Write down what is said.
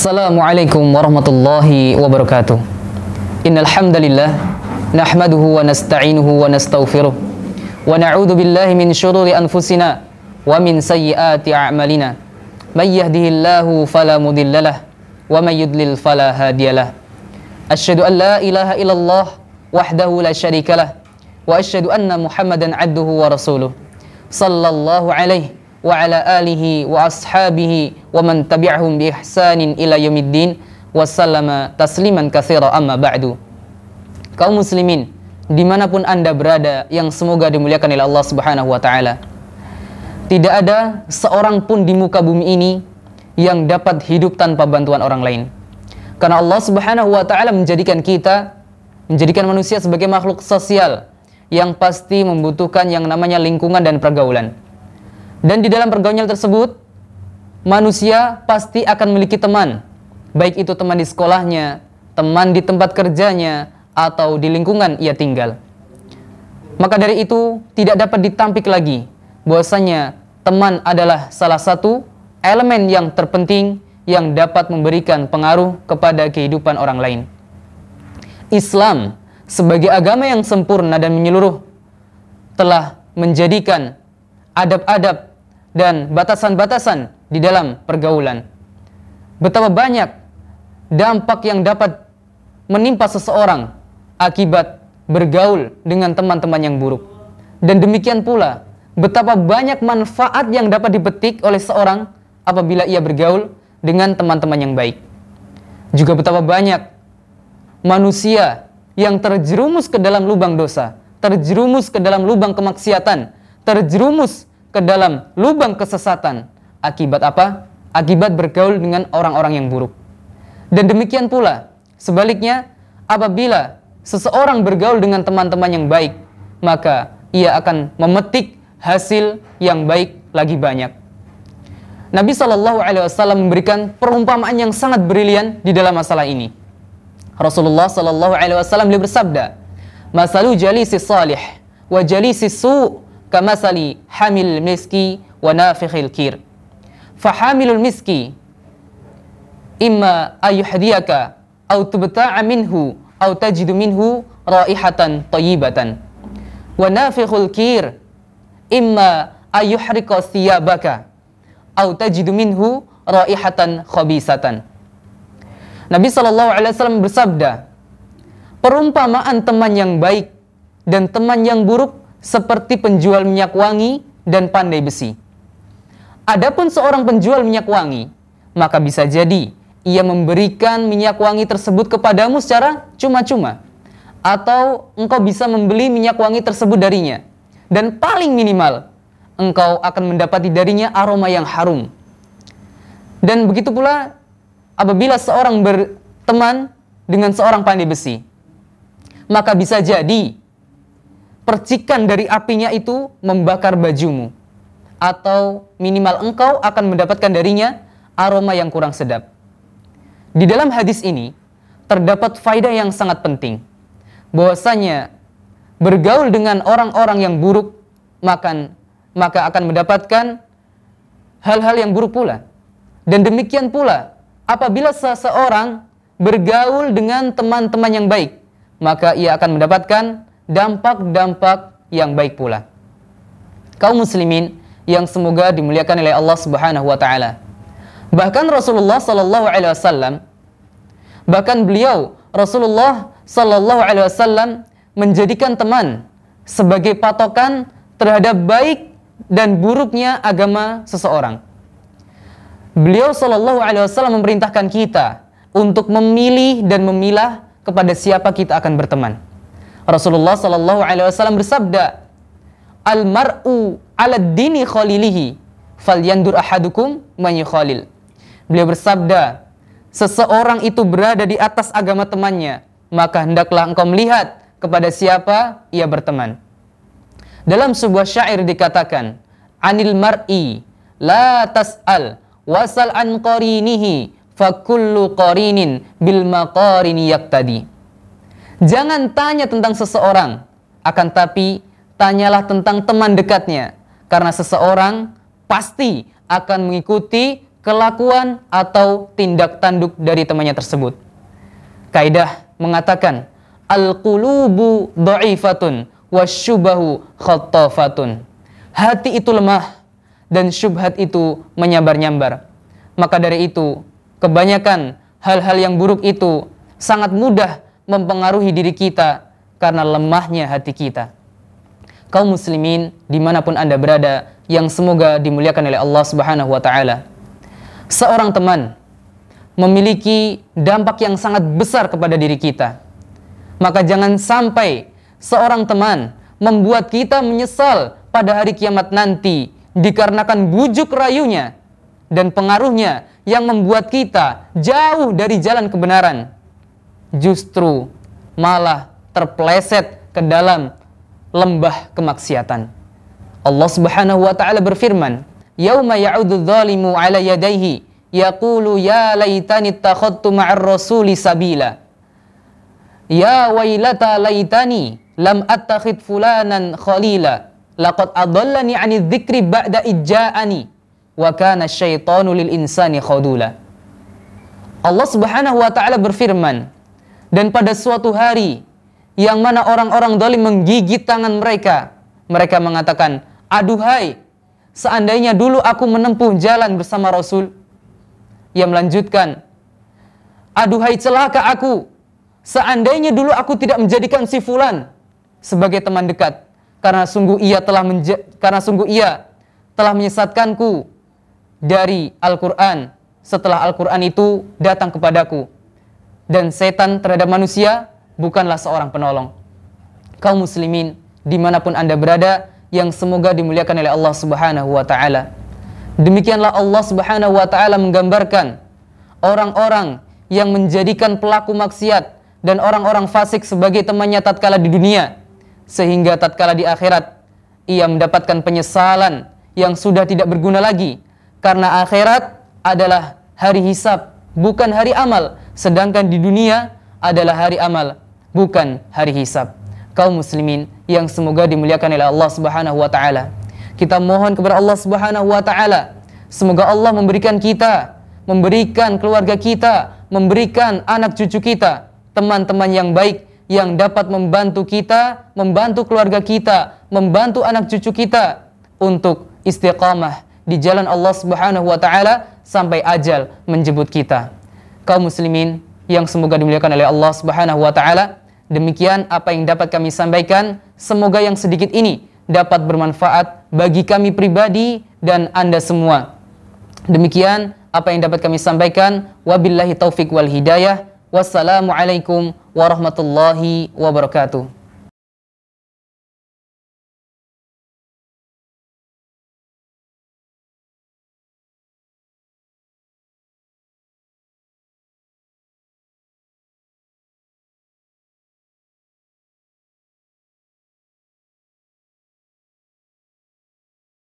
Assalamualaikum warahmatullahi wabarakatuh. Innal hamdalillah nahmaduhu wa nasta'inuhu wa nastaghfiruh wa na'udzu billahi min syururi anfusina wa min sayyiati a'malina. May yahdihillahu fala mudhillalah wa may yudlil fala hadiyalah. Asyhadu an la ilaha illallah wahdahu la syarikalah wa asyhadu anna Muhammadan 'abduhu wa rasuluh. Sallallahu alaihi wa ala alihi wa ashabihi wa man tabi'ahum bi ihsanin ila yaumiddin wa sallama tasliman katsira amma ba'du. Kaum muslimin dimanapun anda berada yang semoga dimuliakan oleh Allah subhanahu wa ta'ala, tidak ada seorang pun di muka bumi ini yang dapat hidup tanpa bantuan orang lain, karena Allah subhanahu wa ta'ala menjadikan manusia sebagai makhluk sosial yang pasti membutuhkan yang namanya lingkungan dan pergaulan. Dan di dalam pergaulan tersebut, manusia pasti akan memiliki teman, baik itu teman di sekolahnya, teman di tempat kerjanya, atau di lingkungan ia tinggal. Maka dari itu, tidak dapat ditampik lagi bahwasanya teman adalah salah satu elemen yang terpenting yang dapat memberikan pengaruh kepada kehidupan orang lain. Islam sebagai agama yang sempurna dan menyeluruh telah menjadikan adab-adab dan batasan-batasan di dalam pergaulan. Betapa banyak dampak yang dapat menimpa seseorang akibat bergaul dengan teman-teman yang buruk. Dan demikian pula betapa banyak manfaat yang dapat dipetik oleh seorang apabila ia bergaul dengan teman-teman yang baik. Juga betapa banyak manusia yang terjerumus ke dalam lubang dosa, terjerumus ke dalam lubang kemaksiatan, terjerumus ke dalam lubang kesesatan. Akibat apa? Akibat bergaul dengan orang-orang yang buruk. Dan demikian pula sebaliknya, apabila seseorang bergaul dengan teman-teman yang baik, maka ia akan memetik hasil yang baik lagi banyak. Nabi SAW memberikan perumpamaan yang sangat brilian di dalam masalah ini. Rasulullah SAW beliau bersabda, "Masalu jalisi salih wa jalisi su' kamasali hamil miski wa nafikhil kir. Fahamilul miski imma ayuhdiyaka au tubta'a minhu au tajidu minhu raihatan tayyibatan. Wa nafikhul kir imma ayuhrika thiyabaka au tajidu minhu raihatan khabisatan." Nabi SAW bersabda, perumpamaan teman yang baik dan teman yang buruk seperti penjual minyak wangi dan pandai besi. Adapun seorang penjual minyak wangi, maka bisa jadi ia memberikan minyak wangi tersebut kepadamu secara cuma-cuma, atau engkau bisa membeli minyak wangi tersebut darinya, dan paling minimal engkau akan mendapati darinya aroma yang harum. Dan begitu pula apabila seorang berteman dengan seorang pandai besi, maka bisa jadi percikan dari apinya itu membakar bajumu, atau minimal engkau akan mendapatkan darinya aroma yang kurang sedap. Di dalam hadis ini terdapat faedah yang sangat penting, bahwasanya bergaul dengan orang-orang yang buruk maka akan mendapatkan hal-hal yang buruk pula. Dan demikian pula apabila seseorang bergaul dengan teman-teman yang baik, maka ia akan mendapatkan dampak-dampak yang baik pula. Kaum muslimin yang semoga dimuliakan oleh Allah Subhanahu wa taala. Bahkan Rasulullah sallallahu alaihi wasallam, Rasulullah sallallahu alaihi wasallam menjadikan teman sebagai patokan terhadap baik dan buruknya agama seseorang. Beliau sallallahu alaihi wasallam memerintahkan kita untuk memilih dan memilah kepada siapa kita akan berteman. Rasulullah sallallahu alaihi wasallam bersabda, "Al-mar'u 'ala dini khalilihi, falyandur ahadukum man yukhalil." Beliau bersabda, seseorang itu berada di atas agama temannya, maka hendaklah engkau melihat kepada siapa ia berteman. Dalam sebuah syair dikatakan, "Anil mar'i la tas'al wasal an qarinihi, fa kullu qarinin bil maqarini yaqtadi." Jangan tanya tentang seseorang, akan tapi tanyalah tentang teman dekatnya, karena seseorang pasti akan mengikuti kelakuan atau tindak tanduk dari temannya tersebut. Kaidah mengatakan al-qulubu dha'ifatun wasyubahu khattafatun. Hati itu lemah dan syubhat itu menyabar-nyambar. Maka dari itu, kebanyakan hal-hal yang buruk itu sangat mudah mempengaruhi diri kita karena lemahnya hati kita. Kaum muslimin dimanapun Anda berada, yang semoga dimuliakan oleh Allah Subhanahu wa ta'ala. Seorang teman memiliki dampak yang sangat besar kepada diri kita. Maka jangan sampai seorang teman membuat kita menyesal pada hari kiamat nanti dikarenakan bujuk rayunya dan pengaruhnya yang membuat kita jauh dari jalan kebenaran. Justru malah terpeleset ke dalam lembah kemaksiatan. Allah Subhanahu wa ta'ala berfirman, "Yauma ya'udzu dzalimu 'ala yadayhi yaqulu ya laitani ittakhadtu ma'ar rasuli sabila. Ya wailata laitani lam attakhid fulanan khalila. Laqad adallani 'ani dzikri ba'da ijja'ani wa kana asyaitanu lil insani khadula." Allah Subhanahu wa ta'ala berfirman, dan pada suatu hari yang mana orang-orang zalim menggigit tangan mereka, mereka mengatakan, "Aduhai, seandainya dulu aku menempuh jalan bersama Rasul." Ia melanjutkan, "Aduhai celaka aku, seandainya dulu aku tidak menjadikan si fulan sebagai teman dekat, karena sungguh ia telah menyesatkanku dari Al-Quran setelah Al-Quran itu datang kepadaku, dan setan terhadap manusia bukanlah seorang penolong." Kaum muslimin dimanapun Anda berada, yang semoga dimuliakan oleh Allah Subhanahu wa ta'ala. Demikianlah Allah Subhanahu wa ta'ala menggambarkan orang-orang yang menjadikan pelaku maksiat dan orang-orang fasik sebagai temannya tatkala di dunia, sehingga tatkala di akhirat ia mendapatkan penyesalan yang sudah tidak berguna lagi, karena akhirat adalah hari hisab, bukan hari amal, sedangkan di dunia adalah hari amal, bukan hari hisab. Kaum muslimin yang semoga dimuliakan oleh Allah Subhanahu wa ta'ala, kita mohon kepada Allah Subhanahu wa ta'ala, semoga Allah memberikan kita, memberikan keluarga kita, memberikan anak cucu kita, teman-teman yang baik, yang dapat membantu kita, membantu keluarga kita, membantu anak cucu kita untuk istiqamah di jalan Allah Subhanahu wa ta'ala sampai ajal menjemput kita. Kaum muslimin yang semoga dimuliakan oleh Allah Subhanahu wa ta'ala, demikian apa yang dapat kami sampaikan. Semoga yang sedikit ini dapat bermanfaat bagi kami pribadi dan Anda semua. Demikian apa yang dapat kami sampaikan. Wabillahi taufik wal hidayah. Wassalamualaikum warahmatullahi wabarakatuh.